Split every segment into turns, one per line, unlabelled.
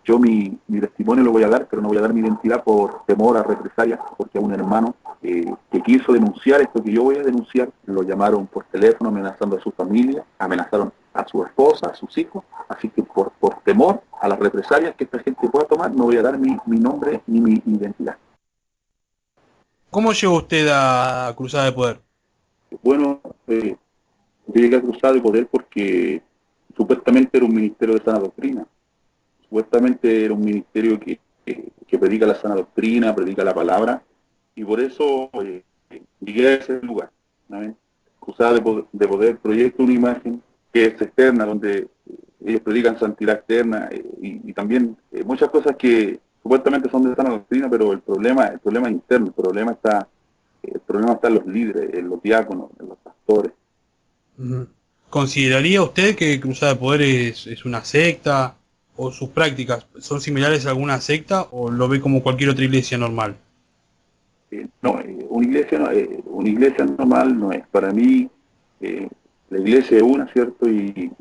yo mi testimonio lo voy a dar, pero no voy a dar mi identidad por temor a represalias, porque a un hermano que quiso denunciar esto que yo voy a denunciar, lo llamaron por teléfono amenazando a su familia, amenazaron a su esposa, a sus hijos, así que por temor a las represalias que esta gente pueda tomar, no voy a dar mi nombre ni mi identidad.
¿Cómo llegó usted a Cruzada de Poder?
Bueno, yo llegué a Cruzada de Poder porque supuestamente era un ministerio de sana doctrina, supuestamente era un ministerio que predica la sana doctrina, predica la palabra, y por eso llegué a ese lugar, ¿no? Cruzada de Poder proyecta una imagen que es externa, donde ellos predican santidad externa y también muchas cosas que supuestamente son de sana doctrina, pero el problema es interno, el problema está en los líderes, en los diáconos, en los pastores.
Ujú. ¿Consideraría usted que Cruzada de Poder es una secta o sus prácticas son similares a alguna secta o lo ve como cualquier otra iglesia normal?
No, una iglesia normal no es. Para mí, eh, la iglesia es una, ¿cierto? Y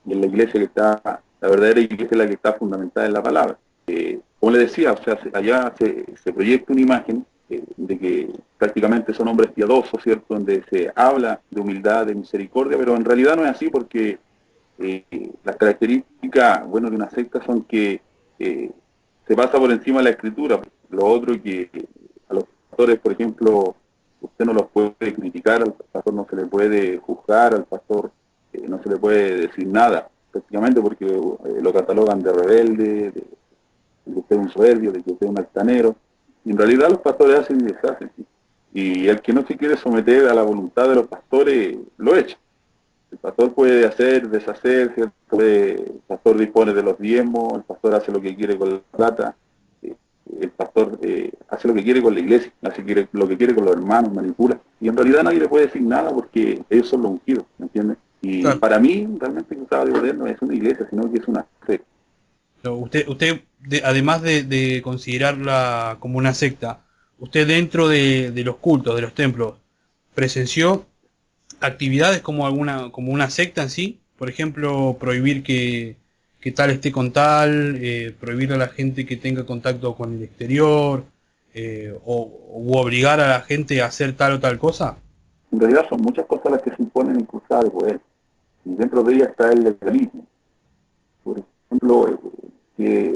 en la iglesia que está, la verdadera iglesia es la que está fundamentada en la palabra. Como le decía, o sea, allá se proyecta una imagen de que prácticamente son hombres piadosos, ¿cierto? Donde se habla de humildad, de misericordia, pero en realidad no es así porque eh, las características, bueno, de una secta son que eh, se pasa por encima de la escritura. Lo otro que a los pastores, por ejemplo, usted no los puede criticar, al pastor no se le puede juzgar, al pastor no se le puede decir nada, prácticamente porque lo catalogan de rebelde, de que usted es un soberbio, de que usted es un altanero. Y en realidad los pastores hacen y deshacen. ¿Sí? Y el que no se quiere someter a la voluntad de los pastores, lo echa. El pastor puede hacer, deshacer, ¿cierto? El pastor dispone de los diezmos, el pastor hace lo que quiere con la plata, eh, el pastor hace lo que quiere con la iglesia, hace lo que quiere con los hermanos, manipula. Y en realidad nadie le puede decir nada porque ellos son los ungidos, ¿me entiendes? Y
Claro.
para mí, realmente Cruzada de Poder no es una iglesia, sino que es una fe.
Pero además de considerarla como una secta, usted dentro de los cultos, de los templos, presenció actividades como una secta en sí, por ejemplo, prohibir que tal esté con tal, prohibir a la gente que tenga contacto con el exterior, u obligar a la gente a hacer tal o tal cosa.
En realidad son muchas cosas las que se imponen en Cruzada de Poder. Y dentro de ellas está el legalismo. Por ejemplo, que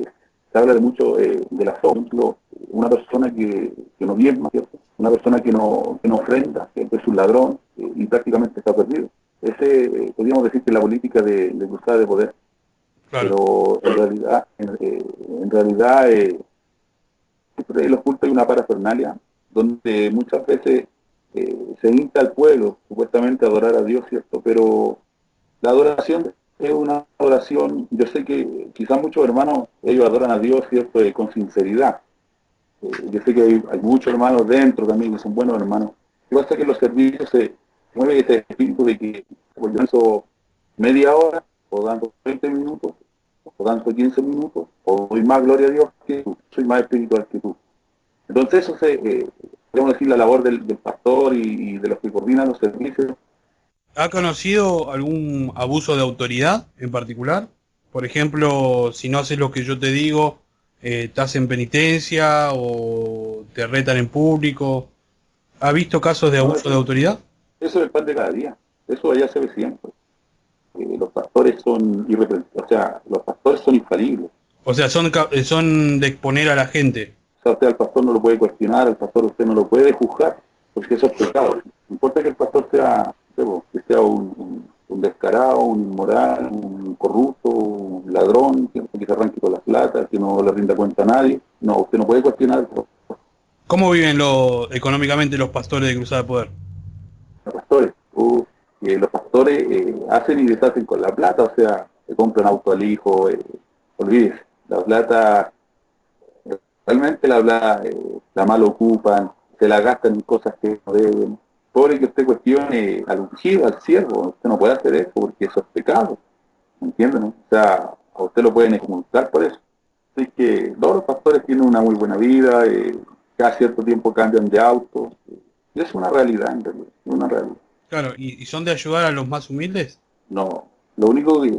se habla de mucho de la fe. Por ejemplo, una persona que no diezma, ¿cierto? Una persona que no ofrenda, que es un ladrón y prácticamente está perdido. Ese, podríamos decir que es la política de Cruzada de Poder.
Claro.
Pero en realidad siempre en los cultos hay una parafernalia donde muchas veces se insta al pueblo supuestamente a adorar a Dios, ¿cierto? Pero la adoración es una adoración, yo sé que quizás muchos hermanos, ellos adoran a Dios, ¿cierto? Con sinceridad. Yo sé que hay muchos hermanos dentro también que son buenos hermanos. Lo que pasa es que en los servicios se mueve ese espíritu de que pues, yo lanzo media hora, o dando 20 minutos, o dando 15 minutos, o doy más gloria a Dios que tú, soy más espiritual que tú. Entonces eso podemos decir, la labor del pastor y de los que coordinan los servicios.
¿Ha conocido algún abuso de autoridad en particular? Por ejemplo, si no haces lo que yo te digo, te hacen penitencia o te retan en público. ¿Ha visto casos de
No,
abuso de autoridad?
eso es el pan de cada día. Eso allá se ve siempre. Los pastores son o sea, los pastores son infalibles.
O sea, son de exponer a la gente.
O sea, usted al pastor no lo puede cuestionar, al pastor usted no lo puede juzgar, porque eso es pecado. No importa que el pastor sea, que sea un descarado, un inmoral, un corrupto, un ladrón, que se arranque con las plata, que no le rinda cuenta a nadie. No, usted no puede cuestionar
¿Cómo viven económicamente los pastores de Cruzada de Poder?
a los pastores. Los pastores hacen y deshacen con la plata, o sea, le compran auto al hijo, olvídese, la plata realmente la mal ocupan, se la gastan en cosas que no deben. Pobre que usted cuestione al ungido, al siervo, usted no puede hacer eso porque eso es pecado, ¿me entienden? O sea, a usted lo pueden excomulgar por eso. Así que todos los pastores tienen una muy buena vida, cada cierto tiempo cambian de auto, y es una realidad en realidad, es una realidad.
Claro, y son de ayudar a los más humildes.
No, lo único que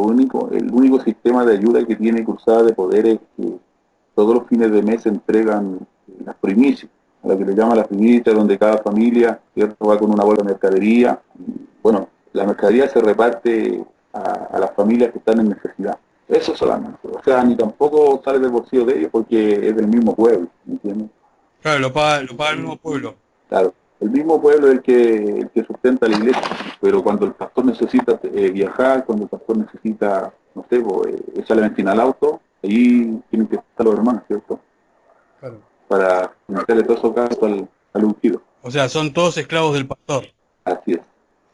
el único sistema de ayuda que tiene Cruzada de Poder es que todos los fines de mes se entregan las primicias, a la que le llama la primicia, donde cada familia, ¿cierto?, va con una bolsa de mercadería. Bueno, la mercadería se reparte a las familias que están en necesidad. Eso solamente. O sea, ni tampoco sale del bolsillo de ellos porque es del mismo pueblo, ¿me entiendes?
Claro, lo paga el mismo pueblo.
Claro, el mismo pueblo es el que sustenta la iglesia, pero cuando el pastor necesita viajar, cuando el pastor necesita, no sé, echarle benzina al auto, ahí tienen que estar los hermanos, ¿cierto?
Claro.
Para meterle todo eso caso al ungido.
O sea, son todos esclavos del pastor.
Así es.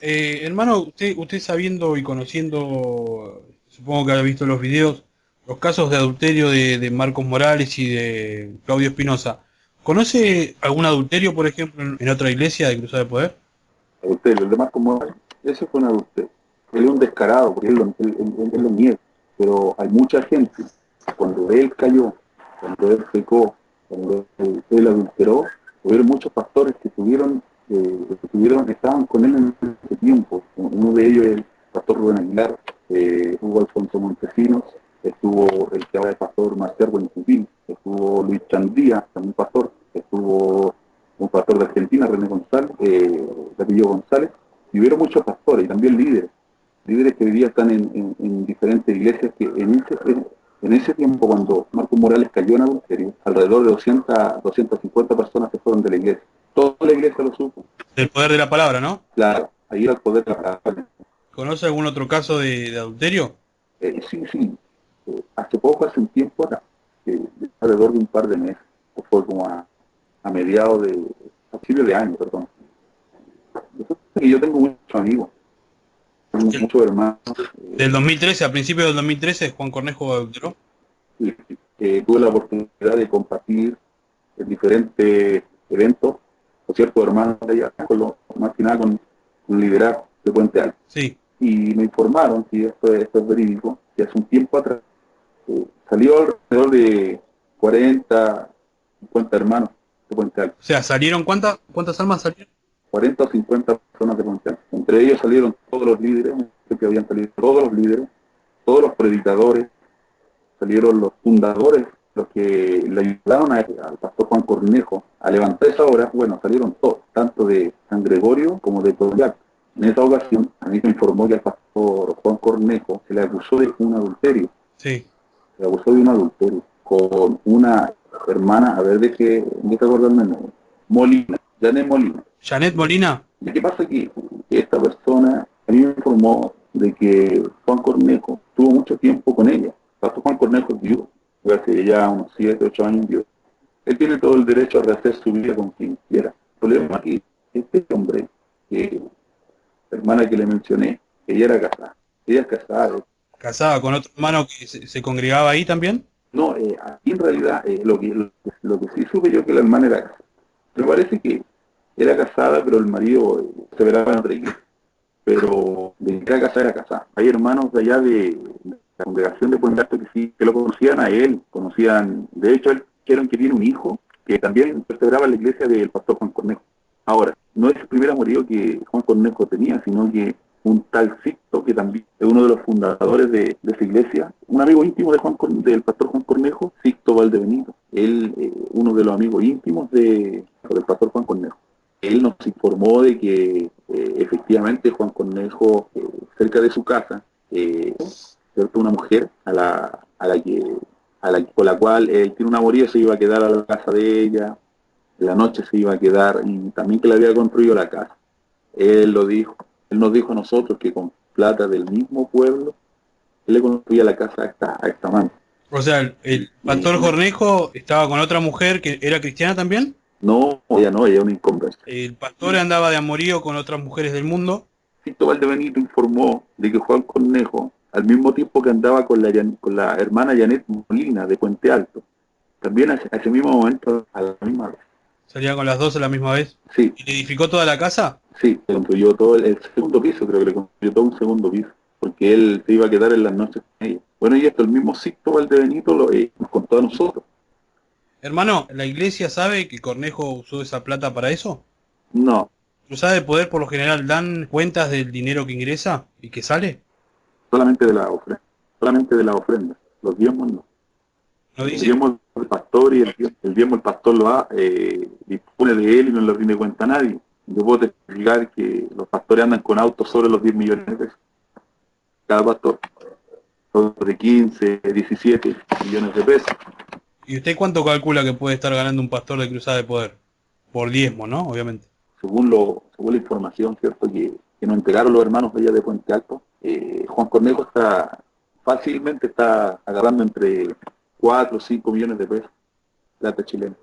Hermano, usted sabiendo y conociendo, supongo que ha visto los videos, los casos de adulterio de Marcos Morales y de Claudio Espinosa. ¿Conoce algún adulterio, por ejemplo, en otra iglesia de Cruzada de Poder?
Adulterio, el demás como ese fue un adulterio. Él es un descarado, porque él lo niega. Pero hay mucha gente, cuando él cayó, cuando él pecó, cuando él adulteró, hubieron muchos pastores que estaban con él en ese tiempo. Uno de ellos es el pastor Rubén Aguilar, hubo Alfonso Montesinos, estuvo el que ahora es pastor Marcial Buenjupín, estuvo Luis Chandía, también pastor, estuvo un pastor de Argentina, René González, Capillo González, y hubieron muchos pastores y también líderes que hoy día están en diferentes iglesias que en ese tiempo, cuando Marcos Morales cayó en adulterio, alrededor de 250 personas se fueron de la iglesia. Toda la iglesia lo supo.
Del poder de la palabra, ¿no?
Claro, ahí era el poder de la palabra.
¿Conoce algún otro caso de adulterio?
Sí. Hace un tiempo acá, alrededor de un par de meses, fue como a mediados a principios de año, perdón. Y yo tengo muchos amigos, muchos hermanos.
Del 2013, a principios del 2013, Juan Cornejo adulteró.
Tuve la oportunidad de compartir en diferentes eventos con ciertos hermanos de allá, más que nada con un liderazgo de Puente Alto.
Sí.
Y me informaron, si esto es verídico, que hace un tiempo atrás salió alrededor de 40, 50 hermanos de Puente Alto.
O sea, ¿salieron cuántas almas salieron?
40 o 50 personas de Puente Alto. Entre ellos salieron todos los líderes, que habían salido todos los líderes, todos los predicadores, salieron los fundadores, los que le ayudaron al pastor Juan Cornejo a levantar esa obra. Bueno, salieron todos, tanto de San Gregorio como de Toyac. En esa ocasión, a mí me informó que al pastor Juan Cornejo se le acusó de un adulterio.
Sí.
Se le acusó de un adulterio con una hermana, a ver, de qué acordarme el nombre, Molina, Janet Molina.
¿Janet Molina?
¿Y qué pasa aquí? Esta persona a mí me informó de que Juan Cornejo tuvo mucho tiempo con ella. Pastor Juan Cornejo es viudo, hace ya unos 7, 8 años viudo. Él tiene todo el derecho a rehacer su vida con quien quiera. El problema aquí, este hombre, la hermana que le mencioné, ella era casada. Ella es casada.
¿Casada con otro hermano que se congregaba ahí también?
No, aquí en realidad lo que sí supe yo que la hermana era casada. Me parece que era casada, pero el marido se verá en otra iglesia. Pero de que era casada. Hay hermanos de allá de la congregación de Puente Alto que sí, que lo conocían a él, de hecho, él dijeron que tiene un hijo que también perseveraba en la iglesia del pastor Juan Cornejo. Ahora, no es el primer amorío que Juan Cornejo tenía, sino que un tal Sixto, que también es uno de los fundadores de esa iglesia, un amigo íntimo del pastor Juan Cornejo, Sixto Valdebenito. Él, uno de los amigos íntimos del pastor Juan Cornejo. Él nos informó de que efectivamente Juan Cornejo, cerca de su casa, cierto, una mujer con la cual él tiene una amorío, se iba a quedar a la casa de ella, en la noche se iba a quedar, y también que le había construido la casa. Él nos dijo a nosotros que con plata del mismo pueblo, él le construía la casa a esta mano.
O sea, el pastor Cornejo estaba con otra mujer que era cristiana también.
No, ella es una inconversa.
El pastor andaba de amorío con otras mujeres del mundo.
Tito Valdebenito informó de que Juan Cornejo, al mismo tiempo que andaba con la hermana Janet Molina de Puente Alto, también a ese mismo momento, a la misma vez.
¿Salía con las dos a la misma vez?
Sí.
¿Y le edificó toda la casa?
Sí, construyó todo el segundo piso, creo que le construyó todo un segundo piso, porque él se iba a quedar en las noches con ella. Bueno, y esto el mismo Sixto Valdebenito nos contó a nosotros.
Hermano, ¿la iglesia sabe que Cornejo usó esa plata para eso?
No.
¿Cruzada de Poder por lo general dan cuentas del dinero que ingresa y que sale?
solamente de la ofrenda, solamente de la ofrenda, los diezmos no.
No
El
dice.
diezmo del pastor y el diezmo el pastor lo dispone de él y no le rinde cuenta a nadie. Yo puedo testificar que los pastores andan con autos sobre los 10 millones de pesos, cada pastor, sobre 15, 17 millones de pesos.
¿Y usted cuánto calcula que puede estar ganando un pastor de Cruzada de Poder? Por diezmo, ¿no? Obviamente.
Según la información, ¿cierto?, que nos entregaron los hermanos allá de Puente Alto, Juan Cornejo fácilmente está agarrando entre 4 o 5 millones de pesos, plata chilena.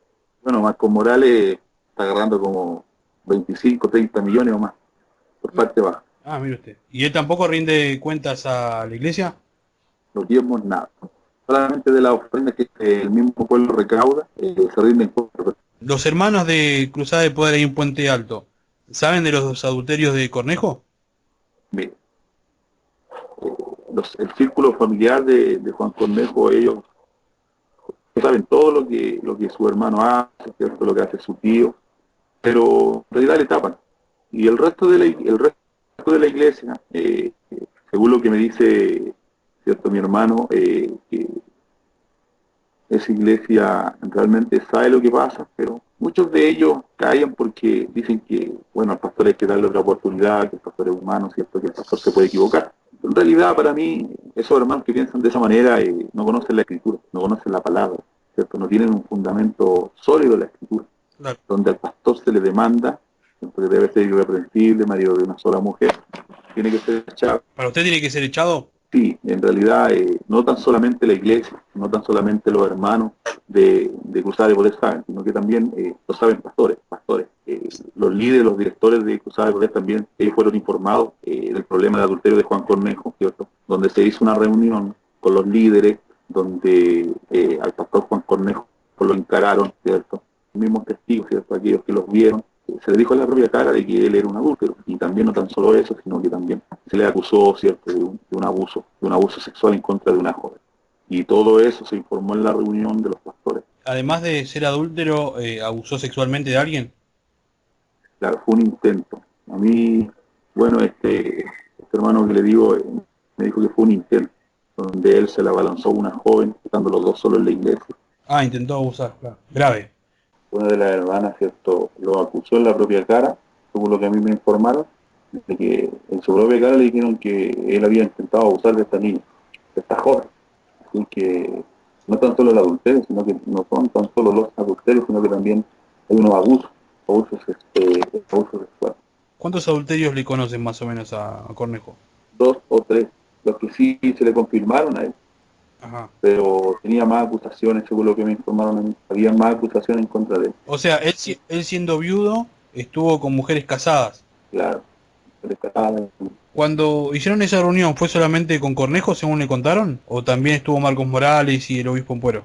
Bueno, Marcos Morales está agarrando como 25, 30 millones o más, por parte baja.
Ah, mire usted. ¿Y él tampoco rinde cuentas a la iglesia?
Los diezmos, nada. Solamente de las ofrendas que el mismo pueblo recauda, se rinden cuentas.
Los hermanos de Cruzada de Poder ahí en Puente Alto, ¿saben de los adulterios de Cornejo?
Mire, el círculo familiar de Juan Cornejo, ellos saben todo lo que su hermano hace, ¿cierto?, lo que hace su tío, pero en realidad le tapan. Y el resto de la iglesia, según lo que me dice, cierto, mi hermano, que esa iglesia realmente sabe lo que pasa, pero muchos de ellos callan porque dicen que, bueno, al pastor hay que darle otra oportunidad, que el pastor es humano, cierto, que el pastor se puede equivocar. En realidad, para mí, esos hermanos que piensan de esa manera no conocen la escritura, no conocen la palabra, cierto, no tienen un fundamento sólido en la escritura,
Claro.
donde al pastor se le demanda, porque debe ser irreprensible, marido de una sola mujer, tiene que ser echado.
¿Para usted tiene que ser echado?
Sí, en realidad no tan solamente la iglesia, no tan solamente los hermanos de Cruzada de Poder saben, sino que también lo saben pastores. Los líderes, los directores de Cruzada de Poder también, ellos fueron informados del problema de adulterio de Juan Cornejo, ¿cierto? Donde se hizo una reunión con los líderes, donde al pastor Juan Cornejo lo encararon, ¿cierto? Los mismos testigos, ¿cierto? Aquellos que los vieron, se le dijo en la propia cara de que él era un adúltero, y también no tan solo eso, sino que también se le acusó, ¿cierto?, de un abuso sexual en contra de una joven. Y todo eso se informó en la reunión de los pastores.
Además de ser adúltero, ¿abusó sexualmente de alguien?
Claro, fue un intento. A mí, bueno, este hermano que le digo, me dijo que fue un intento, donde él se la abalanzó a una joven, estando los dos solos en la iglesia.
Ah, intentó abusar, claro. Grave.
Una de las hermanas, ¿cierto?, lo acusó en la propia cara, según lo que a mí me informaron, de que en su propia cara le dijeron que él había intentado abusar de esta niña, de esta joven. Así que no tan solo el adulterio, sino que no son tan solo los adulterios, sino que también hay unos abusos sexuales.
¿Cuántos adulterios le conocen más o menos a Cornejo?
2 o 3, los que sí se le confirmaron a él,
Ajá.
pero tenía más acusaciones, según lo que me informaron a mí, había más acusaciones en contra de él.
O sea, él siendo viudo, estuvo con mujeres casadas.
Claro, se le escapaba.
Cuando hicieron esa reunión, ¿fue solamente con Cornejo, según le contaron? ¿O también estuvo Marcos Morales y el obispo Ampuero?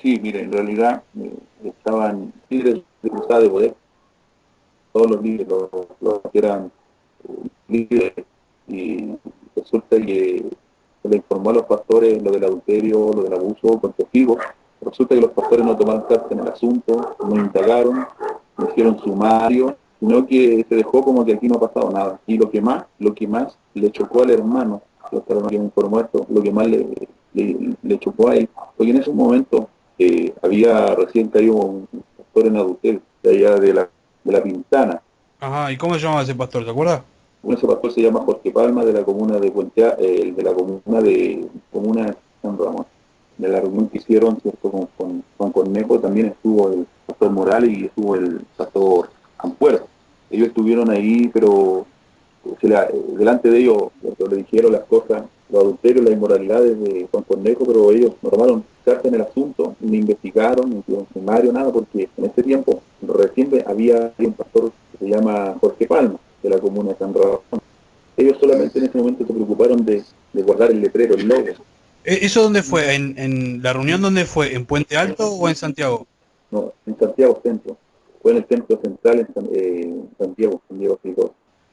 Sí, mire, en realidad estaban líderes de Cruzada de Poder, todos los líderes, los que eran líderes, y resulta que se le informó a los pastores lo del adulterio, lo del abuso con testigos. Resulta que los pastores no tomaron carta en el asunto, no indagaron, no hicieron sumario, sino que se dejó como que aquí no ha pasado nada. Y lo que más le chocó al hermano, los hermanos que me informó esto, lo que más le chocó a él, porque en ese momento había recién caído un pastor en adulterio, de allá de la Pintana.
Ajá, ¿y cómo se llamaba ese pastor, te acuerdas?
Ese pastor se llama Jorge Palma, de la comuna de de la comuna de San Ramón. De la reunión que hicieron, ¿cierto?, con Juan Cornejo, también estuvo el pastor Morales y estuvo el pastor Ampuero. Ellos estuvieron ahí, pero delante de ellos, ¿cierto?, le dijeron las cosas, los adulterios, las inmoralidades de Juan Cornejo, pero ellos no tomaron carta en el asunto, ni investigaron, ni hicieron sumario, nada, porque en ese tiempo recién había un pastor que se llama Jorge Palma, de la comuna de San Ramón. Ellos solamente en ese momento se preocuparon de guardar el letrero, el logo.
¿Eso dónde fue? ¿En la reunión dónde fue? ¿En Puente Alto o en Santiago?
No, en Santiago Centro. Fue en el templo central en Santiago Figueroa.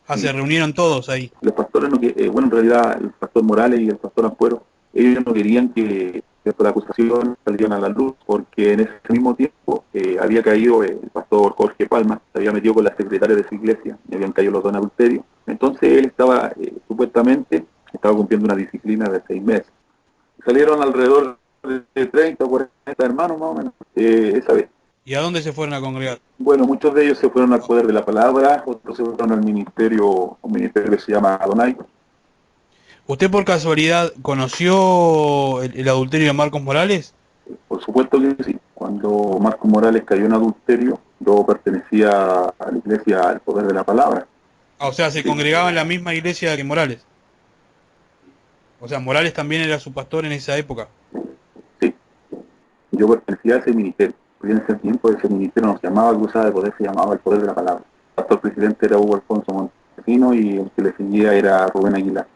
Ah, se
Y
reunieron todos ahí.
los pastores, bueno, en realidad el pastor Morales y el pastor Ampuero, ellos no querían que la acusación salieran a la luz, porque en ese mismo tiempo había caído el pastor Jorge Palma, se había metido con la secretaria de su iglesia, y habían caído los dos en adulterio. Entonces él estaba supuestamente estaba cumpliendo una disciplina de 6 meses. Salieron alrededor de 30 o 40 hermanos más o menos, esa vez.
¿Y a dónde se fueron a congregar?
Bueno, muchos de ellos se fueron al poder de la palabra, otros se fueron al ministerio, un ministerio que se llama Adonai.
¿Usted por casualidad conoció el adulterio de Marcos Morales?
Por supuesto que sí. Cuando Marcos Morales cayó en adulterio, yo pertenecía a la iglesia al poder de la palabra.
Ah, o sea, se
Sí,
congregaba en la misma iglesia que Morales. O sea, Morales también era su pastor en esa época.
sí. Yo pertenecía a ese ministerio. Porque en ese tiempo ese ministerio no se llamaba Cruzada de Poder, se llamaba el poder de la palabra. El pastor presidente era Hugo Alfonso Montesino y el que le seguía era Rubén Aguilar.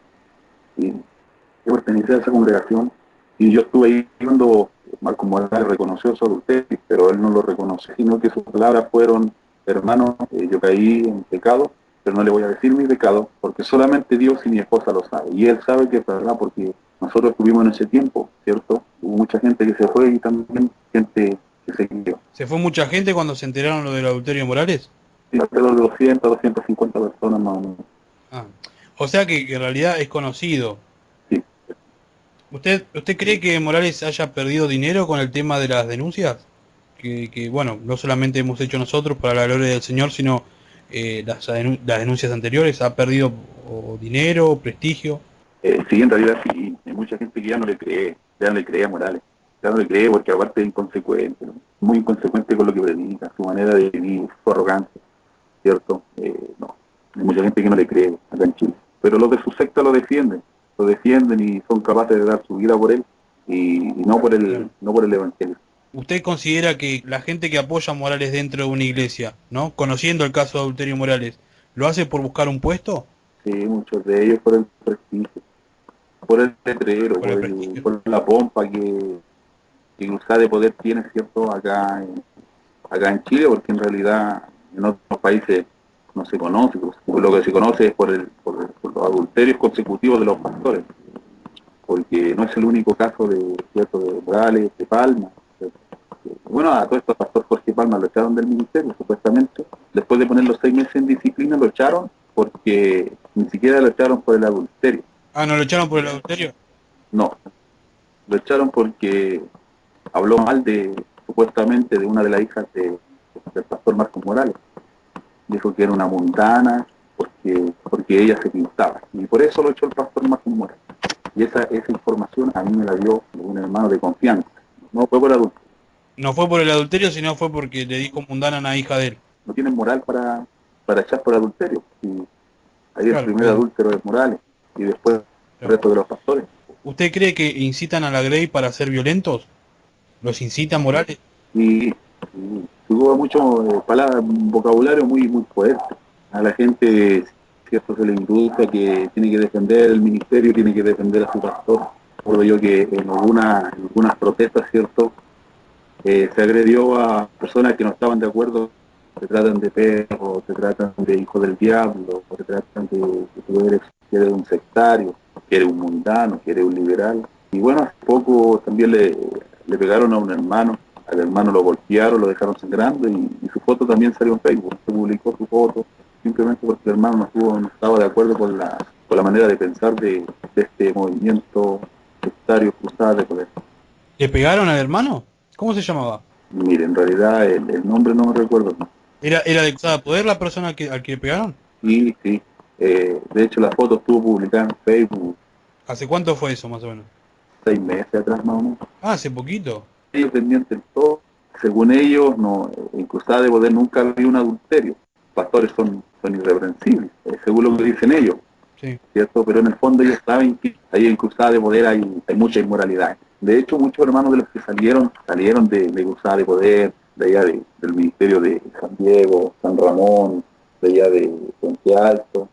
Y yo pertenecía a esa congregación y yo estuve ahí cuando Marco Morales reconoció su adulterio, pero él no lo reconoció, sino que sus palabras fueron: hermano, yo caí en pecado, pero no le voy a decir mi pecado, porque solamente Dios y mi esposa lo sabe, y él sabe que es verdad, porque nosotros estuvimos en ese tiempo, ¿cierto? Hubo mucha gente que se fue y también gente que se quedó.
¿Se fue mucha gente cuando se enteraron lo del adulterio de Morales?
Y alrededor de 200, 250 personas más o menos.
Ah. O sea que en realidad es conocido.
Sí.
¿Usted cree que Morales haya perdido dinero con el tema de las denuncias? Que bueno, no solamente hemos hecho nosotros para la gloria del Señor, sino las denuncias anteriores. ¿Ha perdido dinero, prestigio?
Sí, en realidad sí, hay mucha gente que ya no le cree, ya no le cree a Morales, ya no le cree porque aparte es inconsecuente, ¿no? Muy inconsecuente con lo que predica, su manera de vivir, su arrogancia, ¿cierto? No, hay mucha gente que no le cree acá en Chile, pero los de su secta lo defienden y son capaces de dar su vida por él y no por
Claro.
el evangelio.
¿Usted considera que la gente que apoya a Morales dentro de una iglesia, ¿no? Conociendo el caso de adulterio Morales, lo hace por buscar un puesto?
Sí, muchos de ellos por el prestigio, por el letrero,
Por el prestigio.
por la pompa que Cruzada de Poder tiene, ¿cierto? Acá en Chile, porque en realidad en otros países no se conoce, pues, lo que se conoce es por los adulterios consecutivos de los pastores, porque no es el único caso ¿cierto? De Morales, de Palma. Bueno, a todo esto el pastor Jorge Palma lo echaron del ministerio, supuestamente. Después de poner los 6 meses en disciplina, lo echaron porque ni siquiera lo echaron por el adulterio.
Ah, ¿no lo echaron por el adulterio?
No, lo echaron porque habló mal supuestamente, de una de las hijas del pastor Marcos Morales. Dijo que era una mundana porque ella se pintaba. Y por eso lo echó el pastor Marcos Morales. Y esa información a mí me la dio un hermano de confianza. No fue por adulto.
No fue por el adulterio, sino fue porque le dijo mundana a una hija de él.
No tienen moral para echar por adulterio. Y ahí el
Claro,
primer
claro,
adúltero es Morales. Y después el
claro.
resto de los pastores.
¿Usted cree que incitan a la Grey para ser violentos? ¿Los incitan Morales?
Y tuvo mucho palabras, vocabulario muy, muy fuerte. A la gente, cierto, se le induce que tiene que defender el ministerio, tiene que defender a su pastor. Recuerdo yo que en algunas protestas, cierto, se agredió a personas que no estaban de acuerdo. Se tratan de perros, se tratan de hijos del diablo, se tratan de que tú que eres un sectario, que eres un mundano, que eres un liberal. Y bueno, hace poco también le pegaron a un hermano, al hermano lo golpearon, lo dejaron sangrando y su foto también salió en Facebook, se publicó su foto, simplemente porque el hermano no estaba de acuerdo con la manera de pensar de este movimiento sectario Cruzada de Poder.
¿Le pegaron al hermano? ¿Cómo se llamaba?
Mire, en realidad el nombre no me recuerdo, ¿no?
¿Era de Cruzada Poder la persona al que le pegaron?
Y sí, de hecho la foto estuvo publicada en Facebook
¿Hace cuánto fue eso, más o menos?
6 meses atrás más o menos.
Ah, hace poquito.
Ellos desmienten todo. Según ellos, no, en Cruzada de Poder nunca había un adulterio. Los pastores son irreprensibles, según lo que dicen ellos,
Sí.
¿cierto? Pero en el fondo ellos saben que ahí en Cruzada de Poder hay mucha inmoralidad. De hecho, muchos hermanos de los que salieron de Cruzada de Poder, de allá del ministerio de San Diego, San Ramón, de allá de Puente Alto.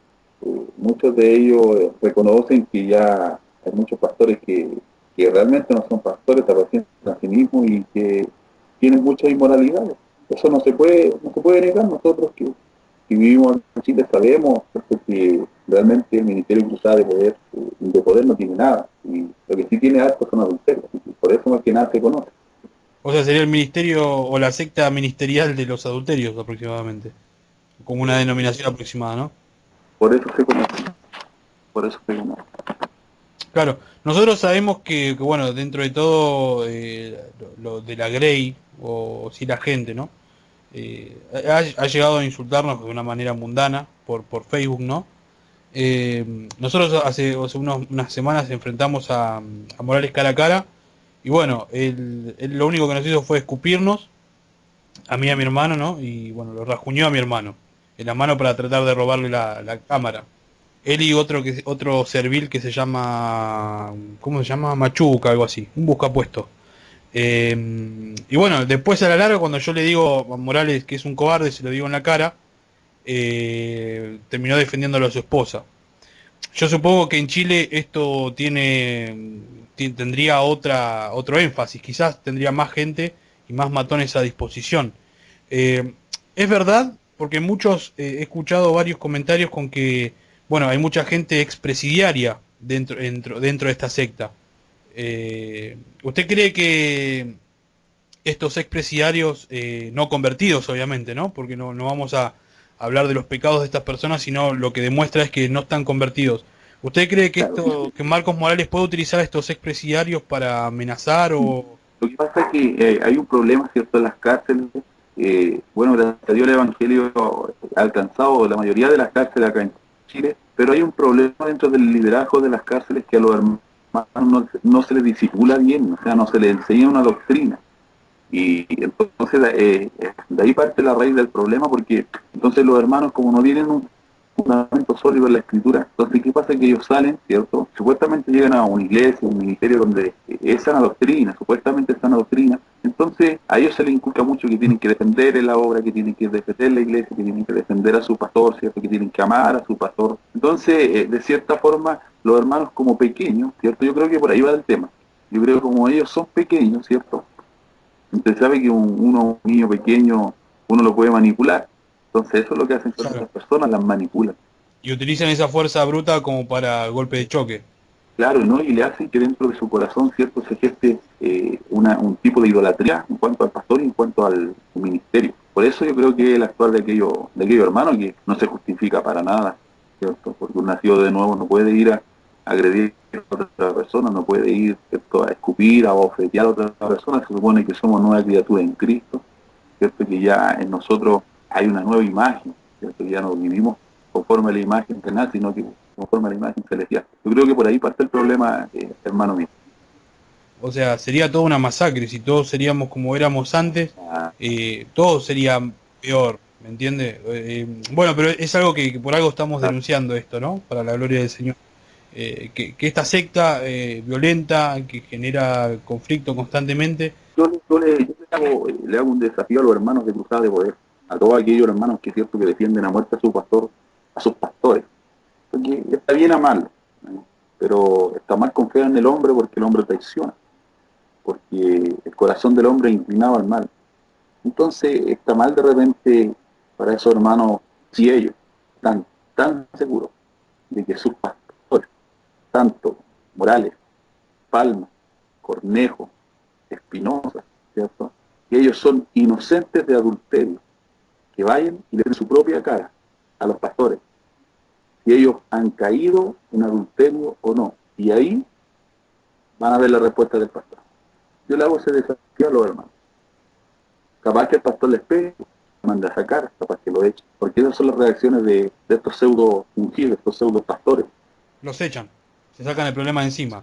Muchos de ellos reconocen que ya hay muchos pastores que realmente no son pastores, se representan a sí mismos y que tienen muchas inmoralidades. Eso no se puede negar. Nosotros que vivimos en Chile sabemos que realmente el Ministerio Cruzada de Poder no tiene nada. Y lo que sí tiene alto son adulterios. Y por eso más que nada se conoce.
O sea, sería el ministerio o la secta ministerial de los adulterios aproximadamente. Como una denominación aproximada, ¿no?
Por eso se conoce. Por eso se conoce.
Claro, nosotros sabemos bueno, dentro de todo, lo de la Grey, o si la gente, ¿no? Ha llegado a insultarnos de una manera mundana por Facebook, ¿no? Nosotros hace unas semanas enfrentamos a Morales cara a cara, y bueno, él lo único que nos hizo fue escupirnos, a mí y a mi hermano, ¿no? Y bueno, lo rajuñó a mi hermano en la mano para tratar de robarle la cámara. Él y otro servil que se llama, ¿cómo se llama? Machuca, algo así, un buscapuesto. Y bueno, después a la larga, cuando yo le digo a Morales que es un cobarde, se lo digo en la cara, terminó defendiéndolo a su esposa. Yo supongo que en Chile esto tendría otro énfasis, quizás tendría más gente y más matones a disposición. Es verdad, porque he escuchado varios comentarios con que, bueno, hay mucha gente expresidiaria dentro de esta secta. ¿Usted cree que estos expresidiarios, no convertidos obviamente, ¿no? Porque no vamos a hablar de los pecados de estas personas, sino lo que demuestra es que no están convertidos. ¿Usted cree que
Claro.
que Marcos Morales puede utilizar estos expresidiarios para amenazar o...
Lo que pasa es que hay un problema, ¿cierto?, en las cárceles. Bueno, gracias a Dios el Evangelio ha alcanzado la mayoría de las cárceles acá en Chile, pero hay un problema dentro del liderazgo de las cárceles que a los hermanos no se les disipula bien, o sea, no se les enseña una doctrina. Y entonces de ahí parte la raíz del problema, porque entonces los hermanos, como no tienen un fundamento sólido en la escritura, entonces ¿qué pasa? Que ellos salen, ¿cierto? Supuestamente llegan a una iglesia, un ministerio donde es sana doctrina, supuestamente es sana doctrina, entonces a ellos se les inculca mucho que tienen que defender la obra, que tienen que defender la iglesia, que tienen que defender a su pastor, ¿cierto? Que tienen que amar a su pastor. Entonces, de cierta forma, los hermanos como pequeños, ¿cierto? Yo creo que por ahí va el tema. Yo creo que como ellos son pequeños, ¿cierto? Usted sabe que un niño pequeño uno lo puede manipular. Entonces eso es lo que hacen con
Claro.
estas personas, las manipulan.
Y utilizan esa fuerza bruta como para golpe de choque?
Claro, ¿no? Y le hacen que dentro de su corazón, ¿cierto?, se geste un tipo de idolatría en cuanto al pastor y en cuanto al ministerio. Por eso yo creo que el actuar de aquellos hermanos, que no se justifica para nada, ¿cierto? Porque un nacido de nuevo no puede ir a agredir a otra persona, no puede ir, ¿cierto?, a escupir, a ofetear a otra persona. Se supone que somos nueva criatura en Cristo, ¿cierto? Que ya en nosotros hay una nueva imagen, ¿cierto? Que ya no vivimos conforme a la imagen terrenal, sino que conforme a la imagen celestial. Yo creo que por ahí parte el problema, hermano mío.
O sea, sería toda una masacre. Si todos seríamos como éramos antes,
Ah,
todo sería peor, ¿me entiende? Bueno, pero es algo que por algo estamos
ah,
denunciando esto, ¿no? Para la gloria del Señor. Que esta secta violenta, que genera conflicto constantemente.
yo le hago un desafío a los hermanos de Cruzada de Poder, a todos aquellos hermanos que es cierto que defienden a muerte a su pastor, a sus pastores. Porque está bien amarlo, ¿no? Pero está mal confiar en el hombre porque el hombre traiciona, porque el corazón del hombre es inclinado al mal. Entonces está mal de repente para esos hermanos, si ellos están tan seguros de que sus pastores, tanto Morales, Palma, Cornejo, Espinosa, ¿cierto?, que ellos son inocentes de adulterio, que vayan y le den su propia cara a los pastores, si ellos han caído en adulterio o no. Y ahí van a ver la respuesta del pastor. Yo le hago ese desafío a los hermanos. Capaz que el pastor les pegue, manda a sacar, capaz que lo eche. Porque esas son las reacciones de estos pseudo ungidos, estos pseudo pastores.
Los echan, se sacan el problema de encima.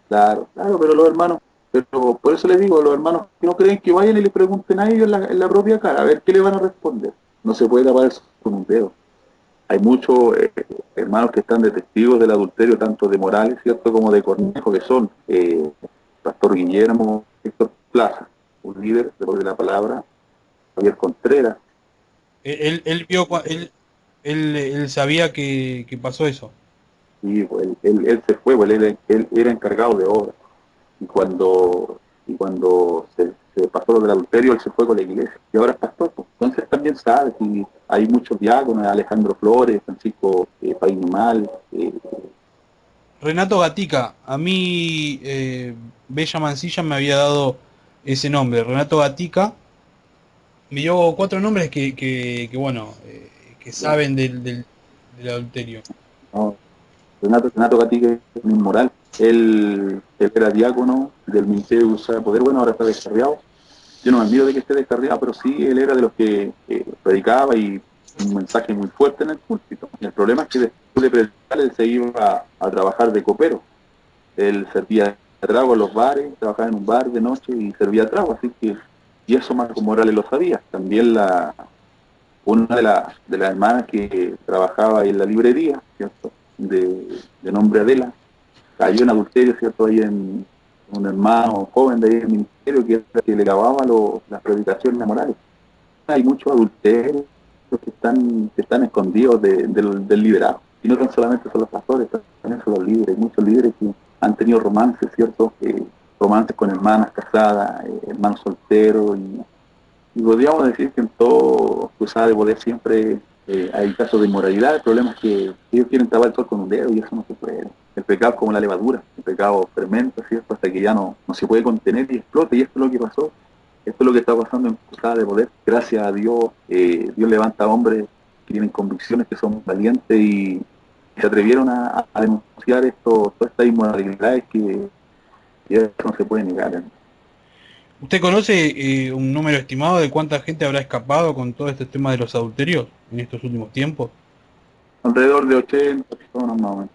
Claro, claro, pero los hermanos, pero por eso les digo, los hermanos que no creen, que vayan y le pregunten a ellos en la propia cara, a ver qué le van a responder. No se puede tapar eso con un dedo. Hay muchos hermanos que están de testigos del adulterio, tanto de Morales, ¿cierto?, como de Cornejo, que son Pastor Guillermo, Héctor Plaza, un líder de la palabra, Javier Contreras.
Él vio, él sabía que pasó eso.
Y pues, él se fue, pues, él era encargado de obra. Y cuando se pasó lo del adulterio, él se fue con la iglesia. Y ahora es pastor. Pues. Entonces también sabe que hay muchos diáconos, Alejandro Flores, Francisco Painimal.
Renato Gatica, a mí Bella Mancilla me había dado ese nombre. Renato Gatica me dio cuatro nombres que bueno, que saben del adulterio.
No, Renato Gatica es un inmoral. Él era diácono del Ministerio de Cruzada de Poder, bueno, ahora está descarriado. Yo no me admiro de que esté descarriado, pero sí, él era de los que predicaba y un mensaje muy fuerte en el púlpito. Y el problema es que después de predicar, él se iba a trabajar de copero. Él servía trago en los bares, trabajaba en un bar de noche y servía trago, así que, y eso Marco Morales lo sabía. También una de las hermanas que trabajaba en la librería, ¿cierto? De nombre Adela, cayó en adulterio, ¿cierto? Ahí en un hermano joven de ahí del ministerio que era el que le grababa las predicaciones morales. Hay muchos adulterios que están escondidos del liderado. Y no tan solamente son los pastores, también son los líderes. Muchos líderes que han tenido romances, ¿cierto? Romances con hermanas casadas, hermanos solteros. Y podríamos decir que en todo cruzada de poder siempre hay casos de inmoralidad. El problema es que ellos quieren tapar el sol con un dedo y eso no se puede. El pecado es como la levadura, el pecado fermenta, ¿cierto? Hasta que ya no se puede contener y explota. Y esto es lo que pasó. Esto es lo que está pasando en Cruzada de Poder. Gracias a Dios, Dios levanta hombres que tienen convicciones, que son valientes y se atrevieron a denunciar todas estas inmoralidades que eso no se puede negar, ¿eh?
¿Usted conoce un número estimado de cuánta gente habrá escapado con todo este tema de los adulterios en estos últimos tiempos?
Alrededor de 80 personas más o menos.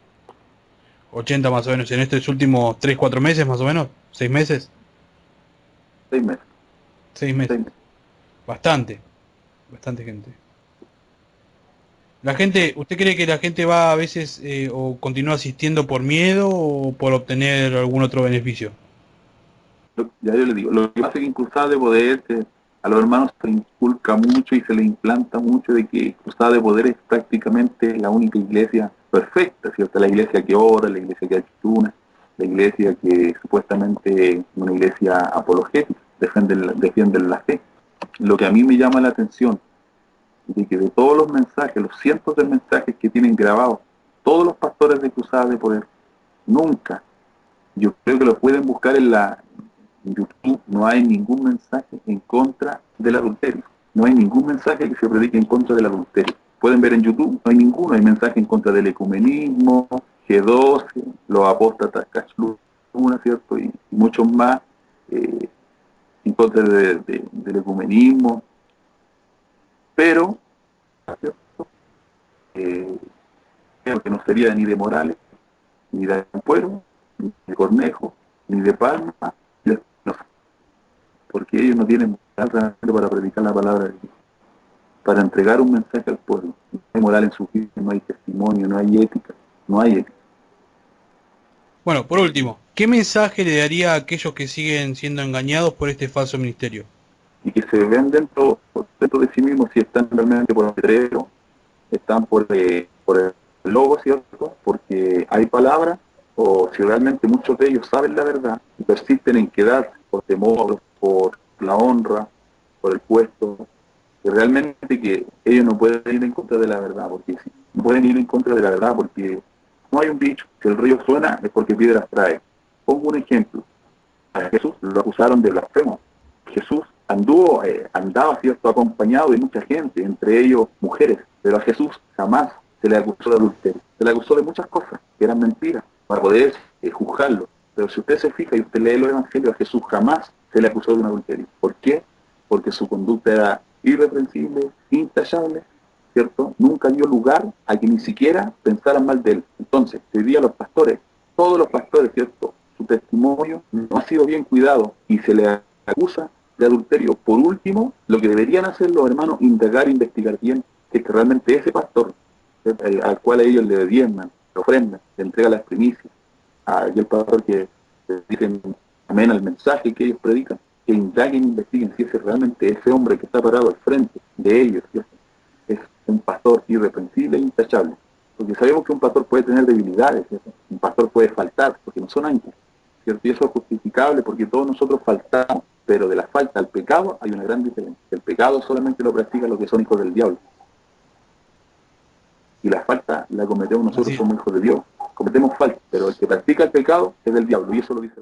80 más o menos, en estos últimos 3 4 meses más o menos, 6 meses,
6 meses.
6 meses,
6 meses.
bastante, bastante gente. La gente, ¿usted cree que la gente va a veces o continúa asistiendo por miedo o por obtener algún otro beneficio?
Ya yo le digo, lo que pasa es que en Cruzada de Poder a los hermanos se les inculca mucho y se les implanta mucho de que Cruzada de Poder es prácticamente la única iglesia perfecta, ¿cierto? La iglesia que ora, la iglesia que ayuna, la iglesia que supuestamente es una iglesia apologética, defienden la fe. Lo que a mí me llama la atención de que de todos los mensajes, los cientos de mensajes que tienen grabados, todos los pastores de Cruzada de Poder, nunca, yo creo que lo pueden buscar en YouTube, no hay ningún mensaje en contra del adulterio. No hay ningún mensaje que se predique en contra del adulterio. Pueden ver en YouTube, no hay ninguno. Hay mensaje en contra del ecumenismo, G12, los apóstatas Cachluna, ¿cierto? Y muchos más eh, en contra del ecumenismo. Pero, ¿cierto? Eh, creo que no sería ni de Morales, ni de Ampuero, ni de Cornejo, ni de Palma, ni de porque ellos no tienen moral para predicar la palabra de Dios, para entregar un mensaje al pueblo. No hay moral en su vida, no hay testimonio, no hay ética, no hay ética.
Bueno, por último, ¿qué mensaje le daría a aquellos que siguen siendo engañados por este falso ministerio?
Y que se ven dentro de sí mismos si están realmente por el letrero, están por el logo, ¿cierto? Porque hay palabras, o si realmente muchos de ellos saben la verdad y persisten en quedarse por temor, por la honra, por el puesto, que realmente que ellos no pueden ir en contra de la verdad, porque sí, no pueden ir en contra de la verdad, porque no hay un dicho, que el río suena es porque piedras trae. Pongo un ejemplo, a Jesús lo acusaron de blasfemo. Jesús andaba, ¿cierto?, acompañado de mucha gente, entre ellos mujeres, pero a Jesús jamás se le acusó de adulterio, se le acusó de muchas cosas, que eran mentiras, para poder juzgarlo. Pero si usted se fija y usted lee los evangelios, a Jesús jamás se le acusó de un adulterio. ¿Por qué? Porque su conducta era irreprensible, intachable, ¿cierto? Nunca dio lugar a que ni siquiera pensaran mal de él. Entonces, hoy día los pastores, todos los pastores, ¿cierto?, su testimonio no ha sido bien cuidado y se le acusa de adulterio. Por último, lo que deberían hacer los hermanos, indagar, investigar bien, es que realmente ese pastor, al cual ellos le diezman, le ofrendan, le entrega las primicias, a aquel pastor que dicen amén al mensaje que ellos predican, que indaguen, investiguen si ese realmente ese hombre que está parado al frente de ellos, ¿cierto?, es un pastor irreprensible e intachable. Porque sabemos que un pastor puede tener debilidades, ¿cierto? Un pastor puede faltar, porque no son ángeles, ¿cierto? Y eso es justificable porque todos nosotros faltamos, pero de la falta al pecado hay una gran diferencia. El pecado solamente lo practican los que son hijos del diablo. Y la falta la cometemos nosotros,
Así,
somos hijos de Dios. Cometemos falta, pero el que practica el pecado es del diablo, y eso lo dice la